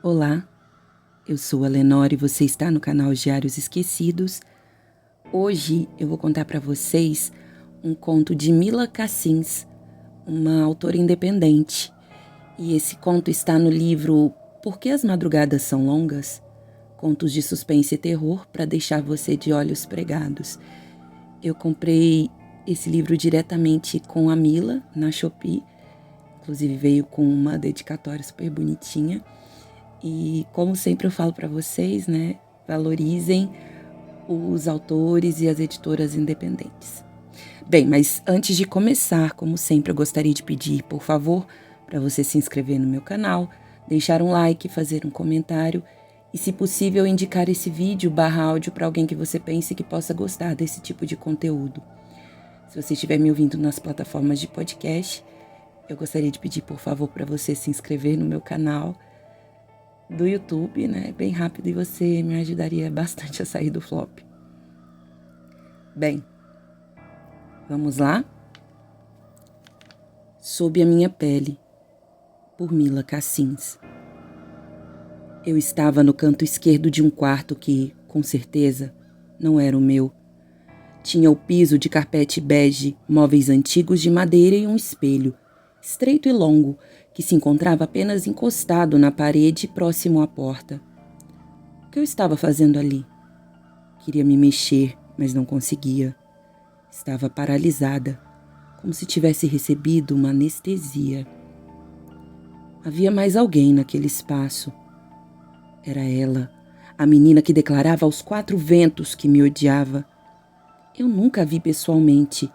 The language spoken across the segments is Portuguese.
Olá, eu sou a Lenore e você está no canal Diários Esquecidos. Hoje eu vou contar para vocês um conto de Mila Cassins, uma autora independente. E esse conto está no livro Por que as Madrugadas São Longas? Contos de suspense e terror para deixar você de olhos pregados. Eu comprei esse livro diretamente com a Mila na Shopee. Inclusive veio com uma dedicatória super bonitinha. E como sempre eu falo para vocês, né, valorizem os autores e as editoras independentes. Bem, mas antes de começar, como sempre, eu gostaria de pedir, por favor, para você se inscrever no meu canal, deixar um like, fazer um comentário e, se possível, indicar esse vídeo /áudio para alguém que você pense que possa gostar desse tipo de conteúdo. Se você estiver me ouvindo nas plataformas de podcast, eu gostaria de pedir, por favor, para você se inscrever no meu canal do YouTube, né? Bem rápido, e você me ajudaria bastante a sair do flop. Bem, vamos lá? Sob a minha pele, por Mila Cassins. Eu estava no canto esquerdo de um quarto que, com certeza, não era o meu. Tinha o piso de carpete bege, móveis antigos de madeira e um espelho, estreito e longo, que se encontrava apenas encostado na parede próximo à porta. O que eu estava fazendo ali? Queria me mexer, mas não conseguia. Estava paralisada, como se tivesse recebido uma anestesia. Havia mais alguém naquele espaço. Era ela, a menina que declarava aos quatro ventos que me odiava. Eu nunca a vi pessoalmente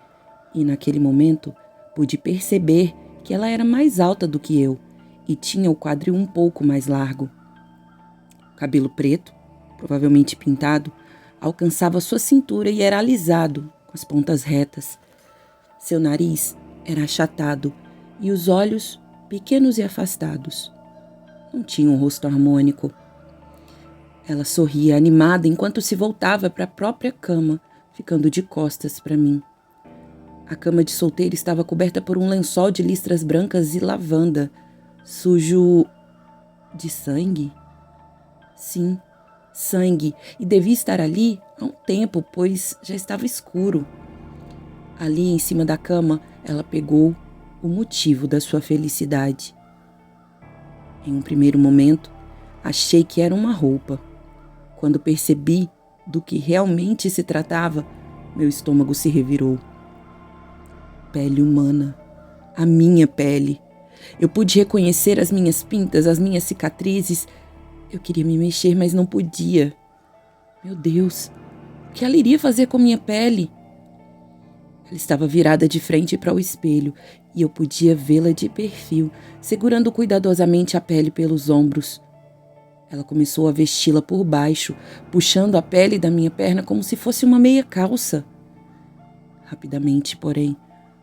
e, naquele momento, pude perceber que ela era mais alta do que eu e tinha o quadril um pouco mais largo. O cabelo preto, provavelmente pintado, alcançava sua cintura e era alisado, com as pontas retas. Seu nariz era achatado e os olhos pequenos e afastados. Não tinha um rosto harmônico. Ela sorria animada enquanto se voltava para a própria cama, ficando de costas para mim. A cama de solteiro estava coberta por um lençol de listras brancas e lavanda, sujo de sangue? Sim, sangue, e devia estar ali há um tempo, pois já estava escuro. Ali em cima da cama, ela pegou o motivo da sua felicidade. Em um primeiro momento, achei que era uma roupa. Quando percebi do que realmente se tratava, meu estômago se revirou. Pele humana, a minha pele. Eu pude reconhecer as minhas pintas, as minhas cicatrizes. Eu queria me mexer, mas não podia. Meu Deus, o que ela iria fazer com minha pele? Ela estava virada de frente para o espelho e eu podia vê-la de perfil, segurando cuidadosamente a pele pelos ombros. Ela começou a vesti-la por baixo, puxando a pele da minha perna como se fosse uma meia calça. Rapidamente, porém,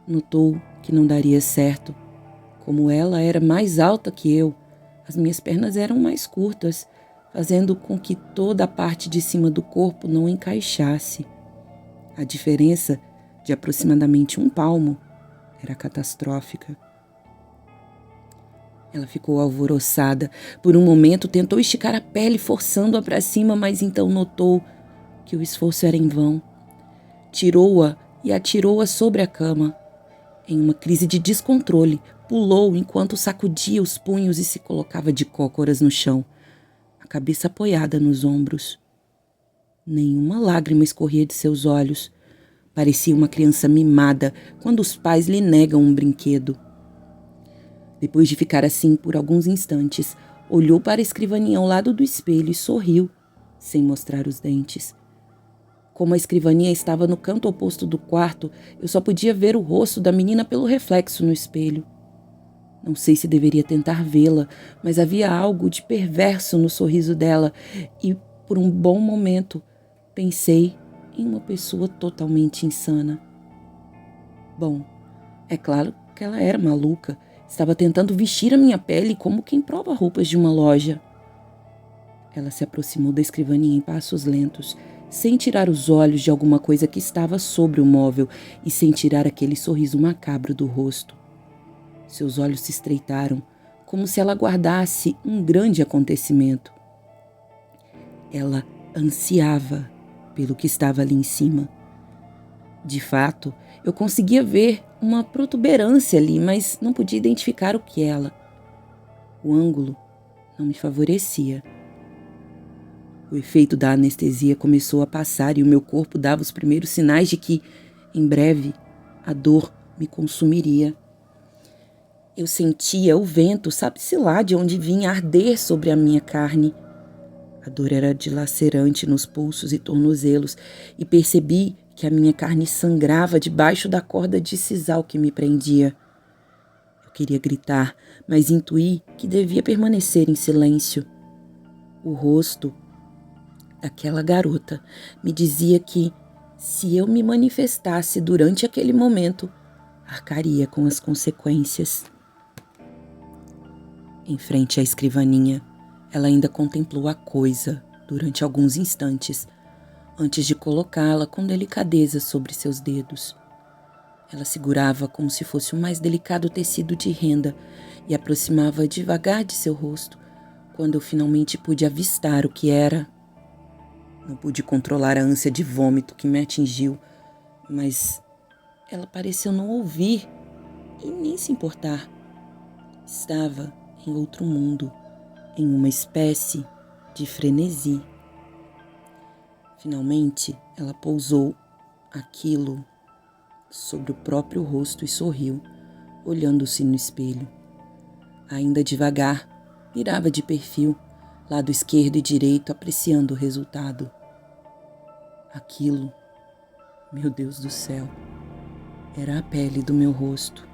notou que não daria certo. Como ela era mais alta que eu, as minhas pernas eram mais curtas, fazendo com que toda a parte de cima do corpo não encaixasse. A diferença, de aproximadamente 1 palmo, era catastrófica. Ela ficou alvoroçada. Por um momento tentou esticar a pele, forçando-a para cima, mas então notou que o esforço era em vão. Tirou-a e atirou-a sobre a cama. Em uma crise de descontrole, pulou enquanto sacudia os punhos e se colocava de cócoras no chão, a cabeça apoiada nos ombros. Nenhuma lágrima escorria de seus olhos. Parecia uma criança mimada quando os pais lhe negam um brinquedo. Depois de ficar assim por alguns instantes, olhou para a escrivaninha ao lado do espelho e sorriu, sem mostrar os dentes. Como a escrivaninha estava no canto oposto do quarto, eu só podia ver o rosto da menina pelo reflexo no espelho. Não sei se deveria tentar vê-la, mas havia algo de perverso no sorriso dela e, por um bom momento, pensei em uma pessoa totalmente insana. Bom, é claro que ela era maluca. Estava tentando vestir a minha pele como quem prova roupas de uma loja. Ela se aproximou da escrivaninha em passos lentos, sem tirar os olhos de alguma coisa que estava sobre o móvel e sem tirar aquele sorriso macabro do rosto. Seus olhos se estreitaram, como se ela aguardasse um grande acontecimento. Ela ansiava pelo que estava ali em cima. De fato, eu conseguia ver uma protuberância ali, mas não podia identificar o que era. O ângulo não me favorecia. O efeito da anestesia começou a passar e o meu corpo dava os primeiros sinais de que, em breve, a dor me consumiria. Eu sentia o vento, sabe-se lá de onde vinha, arder sobre a minha carne. A dor era dilacerante nos pulsos e tornozelos e percebi que a minha carne sangrava debaixo da corda de sisal que me prendia. Eu queria gritar, mas intuí que devia permanecer em silêncio. O rosto daquela garota me dizia que, se eu me manifestasse durante aquele momento, arcaria com as consequências. Em frente à escrivaninha, ela ainda contemplou a coisa durante alguns instantes, antes de colocá-la com delicadeza sobre seus dedos. Ela segurava como se fosse o mais delicado tecido de renda e aproximava devagar de seu rosto, quando eu finalmente pude avistar o que era. Não pude controlar a ânsia de vômito que me atingiu, mas ela pareceu não ouvir e nem se importar. Estava em outro mundo, em uma espécie de frenesi. Finalmente, ela pousou aquilo sobre o próprio rosto e sorriu, olhando-se no espelho. Ainda devagar, virava de perfil, lado esquerdo e direito, apreciando o resultado. Aquilo, meu Deus do céu, era a pele do meu rosto.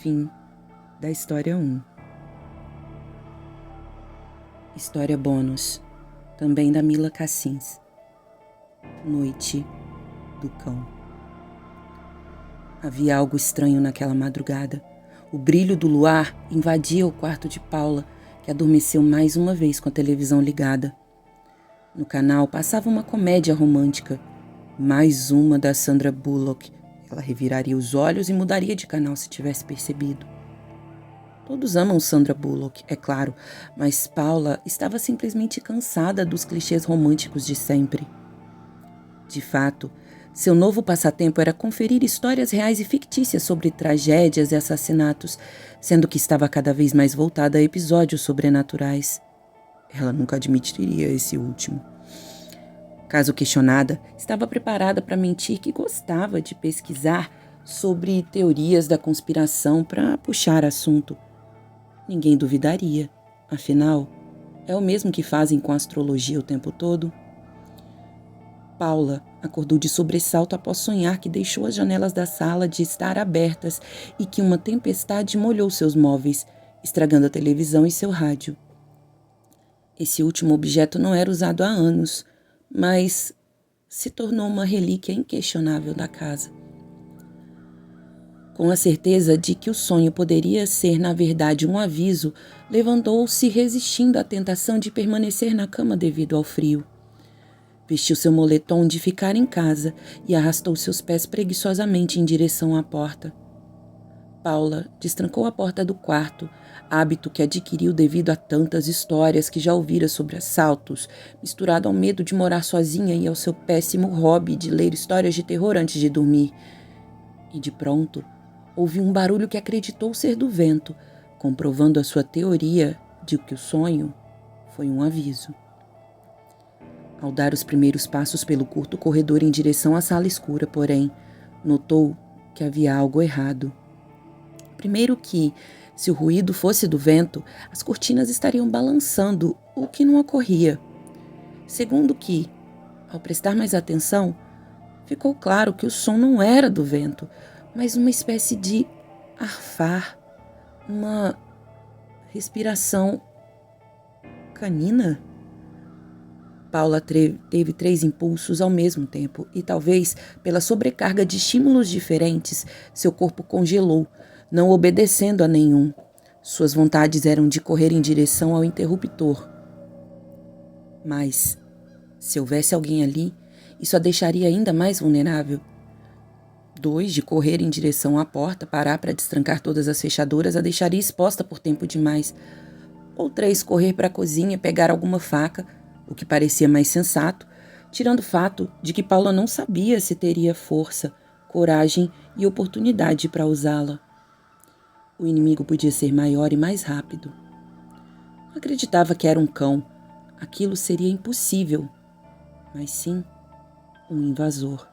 Fim da história 1. História bônus, também da Mila Cassins. Noite do Cão. Havia algo estranho naquela madrugada. O brilho do luar invadia o quarto de Paula, que adormeceu mais uma vez com a televisão ligada. No canal passava uma comédia romântica, mais uma da Sandra Bullock. Ela reviraria os olhos e mudaria de canal se tivesse percebido. Todos amam Sandra Bullock, é claro, mas Paula estava simplesmente cansada dos clichês românticos de sempre. De fato, seu novo passatempo era conferir histórias reais e fictícias sobre tragédias e assassinatos, sendo que estava cada vez mais voltada a episódios sobrenaturais. Ela nunca admitiria esse último. Caso questionada, estava preparada para mentir que gostava de pesquisar sobre teorias da conspiração para puxar assunto. Ninguém duvidaria, afinal, é o mesmo que fazem com a astrologia o tempo todo. Paula acordou de sobressalto após sonhar que deixou as janelas da sala de estar abertas e que uma tempestade molhou seus móveis, estragando a televisão e seu rádio. Esse último objeto não era usado há anos, mas se tornou uma relíquia inquestionável da casa. Com a certeza de que o sonho poderia ser, na verdade, um aviso, levantou-se resistindo à tentação de permanecer na cama devido ao frio. Vestiu seu moletom de ficar em casa e arrastou seus pés preguiçosamente em direção à porta. Paula destrancou a porta do quarto, hábito que adquiriu devido a tantas histórias que já ouvira sobre assaltos, misturado ao medo de morar sozinha e ao seu péssimo hobby de ler histórias de terror antes de dormir. E de pronto, ouviu um barulho que acreditou ser do vento, comprovando a sua teoria de que o sonho foi um aviso. Ao dar os primeiros passos pelo curto corredor em direção à sala escura, porém, notou que havia algo errado. Primeiro que, se o ruído fosse do vento, as cortinas estariam balançando, o que não ocorria. Segundo que, ao prestar mais atenção, ficou claro que o som não era do vento, mas uma espécie de arfar, uma respiração canina. Paula teve 3 impulsos ao mesmo tempo e talvez, pela sobrecarga de estímulos diferentes, seu corpo congelou, não obedecendo a nenhum. Suas vontades eram de correr em direção ao interruptor. Mas, se houvesse alguém ali, isso a deixaria ainda mais vulnerável. 2 de correr em direção à porta, parar para destrancar todas as fechaduras, a deixaria exposta por tempo demais. Ou 3 correr para a cozinha, pegar alguma faca, o que parecia mais sensato, tirando o fato de que Paula não sabia se teria força, coragem e oportunidade para usá-la. O inimigo podia ser maior e mais rápido. Não acreditava que era um cão. Aquilo seria impossível. Mas sim, um invasor.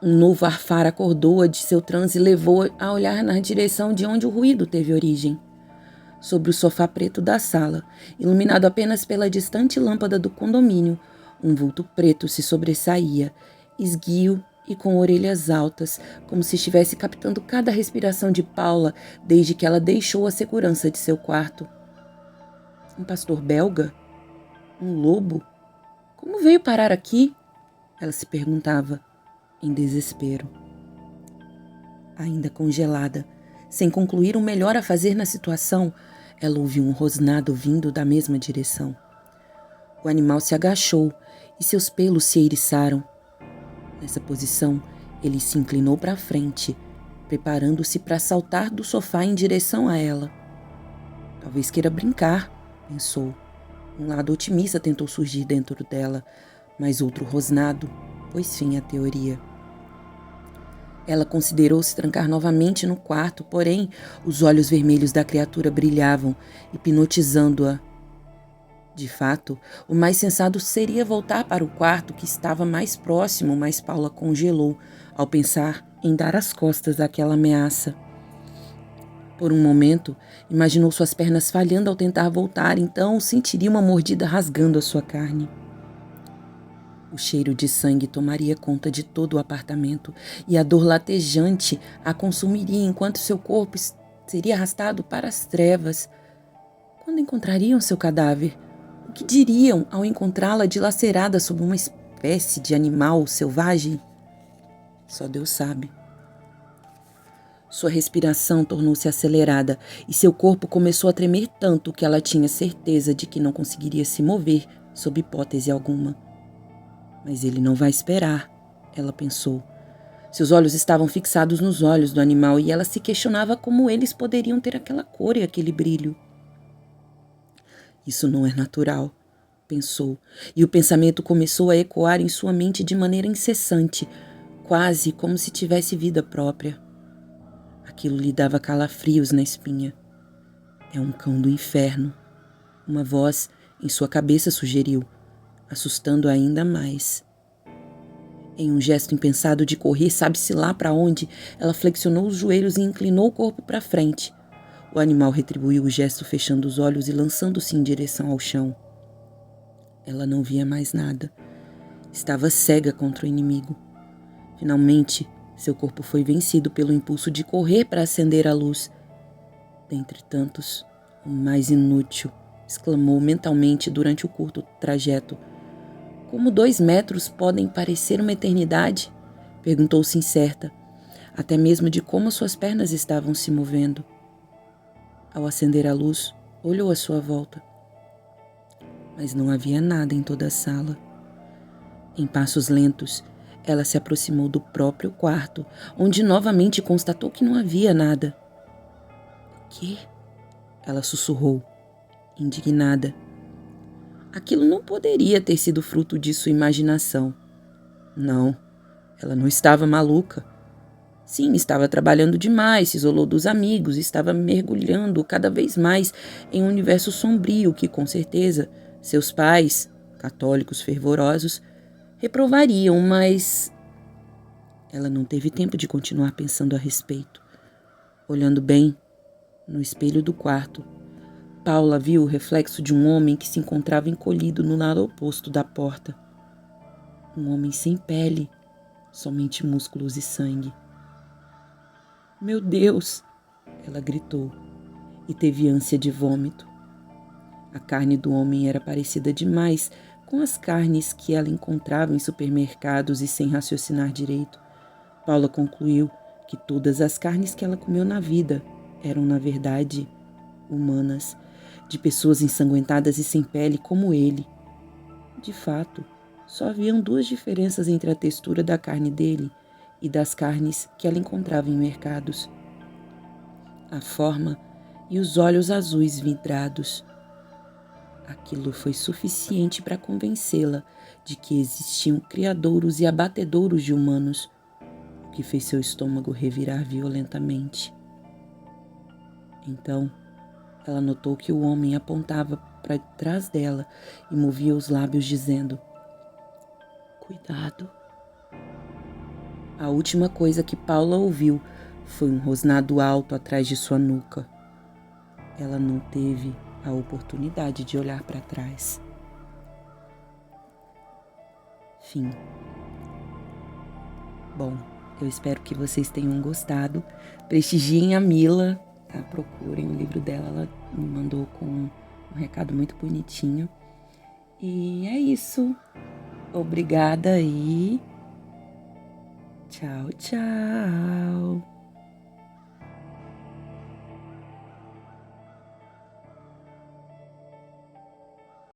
Um novo arfar acordou-a de seu transe e levou-a a olhar na direção de onde o ruído teve origem. Sobre o sofá preto da sala, iluminado apenas pela distante lâmpada do condomínio, um vulto preto se sobressaía, esguio e com orelhas altas, como se estivesse captando cada respiração de Paula desde que ela deixou a segurança de seu quarto. Um pastor belga? Um lobo? Como veio parar aqui? Ela se perguntava, em desespero. Ainda congelada, sem concluir o melhor a fazer na situação, ela ouviu um rosnado vindo da mesma direção. O animal se agachou e seus pelos se eriçaram. Nessa posição, ele se inclinou para a frente, preparando-se para saltar do sofá em direção a ela. Talvez queira brincar, pensou. Um lado otimista tentou surgir dentro dela, mas outro rosnado pôs fim à teoria. Ela considerou se trancar novamente no quarto, porém, os olhos vermelhos da criatura brilhavam, hipnotizando-a. De fato, o mais sensato seria voltar para o quarto que estava mais próximo, mas Paula congelou ao pensar em dar as costas àquela ameaça. Por um momento, imaginou suas pernas falhando ao tentar voltar, então sentiria uma mordida rasgando a sua carne. O cheiro de sangue tomaria conta de todo o apartamento e a dor latejante a consumiria enquanto seu corpo seria arrastado para as trevas. Quando encontrariam seu cadáver? O que diriam ao encontrá-la dilacerada sob uma espécie de animal selvagem? Só Deus sabe. Sua respiração tornou-se acelerada e seu corpo começou a tremer tanto que ela tinha certeza de que não conseguiria se mover sob hipótese alguma. Mas ele não vai esperar, ela pensou. Seus olhos estavam fixados nos olhos do animal e ela se questionava como eles poderiam ter aquela cor e aquele brilho. Isso não é natural, pensou, e o pensamento começou a ecoar em sua mente de maneira incessante, quase como se tivesse vida própria. Aquilo lhe dava calafrios na espinha. É um cão do inferno. Uma voz em sua cabeça sugeriu, assustando ainda mais. Em um gesto impensado de correr, sabe-se lá para onde, ela flexionou os joelhos e inclinou o corpo para frente. O animal retribuiu o gesto, fechando os olhos e lançando-se em direção ao chão. Ela não via mais nada. Estava cega contra o inimigo. Finalmente, seu corpo foi vencido pelo impulso de correr para acender a luz. Dentre tantos, o mais inútil, exclamou mentalmente durante o curto trajeto. Como 2 metros podem parecer uma eternidade? Perguntou-se incerta, até mesmo de como suas pernas estavam se movendo. Ao acender a luz, olhou à sua volta. Mas não havia nada em toda a sala. Em passos lentos, ela se aproximou do próprio quarto, onde novamente constatou que não havia nada. O quê? Ela sussurrou, indignada. Aquilo não poderia ter sido fruto de sua imaginação. Não, ela não estava maluca. Sim, estava trabalhando demais, se isolou dos amigos, estava mergulhando cada vez mais em um universo sombrio que, com certeza, seus pais, católicos fervorosos, reprovariam, mas ela não teve tempo de continuar pensando a respeito. Olhando bem, no espelho do quarto, Paula viu o reflexo de um homem que se encontrava encolhido no lado oposto da porta. Um homem sem pele, somente músculos e sangue. Meu Deus! Ela gritou e teve ânsia de vômito. A carne do homem era parecida demais com as carnes que ela encontrava em supermercados e sem raciocinar direito. Paula concluiu que todas as carnes que ela comeu na vida eram, na verdade, humanas, de pessoas ensanguentadas e sem pele como ele. De fato, só haviam 2 diferenças entre a textura da carne dele e das carnes que ela encontrava em mercados. A forma e os olhos azuis vidrados. Aquilo foi suficiente para convencê-la de que existiam criadouros e abatedouros de humanos, o que fez seu estômago revirar violentamente. Então, ela notou que o homem apontava para trás dela e movia os lábios dizendo: "Cuidado." A última coisa que Paula ouviu foi um rosnado alto atrás de sua nuca. Ela não teve a oportunidade de olhar para trás. Fim. Bom, eu espero que vocês tenham gostado. Prestigiem a Mila, tá? Procurem o livro dela, ela me mandou com um recado muito bonitinho. E é isso. Obrigada e tchau, tchau.